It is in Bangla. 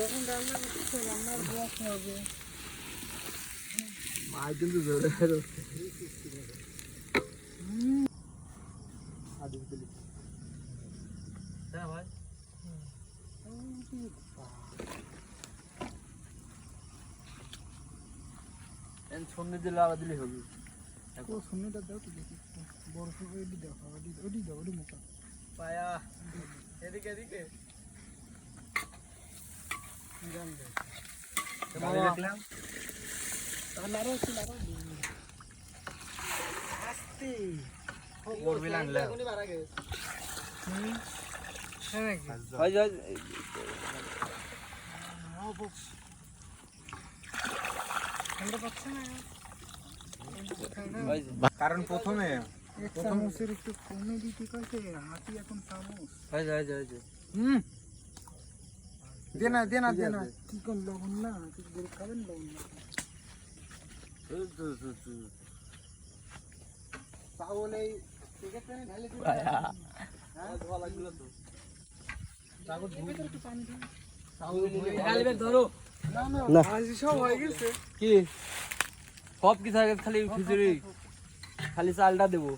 যখন রান্না করতেছে রান্নার ব্লক হবে মাছ কিন্তু জোরে বের হচ্ছে হ্যাঁ ভাই সন্ধ্যে দিলে আবার দিলে হবে সন্ধ্যাটা দাও তো দেখি বড় সড়ো ওইটি দাও ওইটি দাও ওইটি মোটা পায়া এদিকে এদিকে জানবে দেখলাম তাহলে আরো একটু লাগাও আস্তে করবি লাগলে এখনই বাড়া গেছে হ্যাঁ নাকি ভাই যাই ঠান্ডা পাচ্ছে না কারণ প্রথমে চামচের একটু কমে দিতে কইছে হাতি এখন চামচ ভাই যাই যাই দেনা কি কোন লবণ না কি গরু খাবেন লবণ না চাউল এই সেক্ষেত্রে ঢালে দিই হ্যাঁ ধোয়া লাগলো তো চাউল ধুয়ে একটু পানি দিন চাউল ঢালবে ধরো না আজ সব হয়ে গেছে কি সব কি থাকে খালি খিচুড়ি খালি চালটা দেবো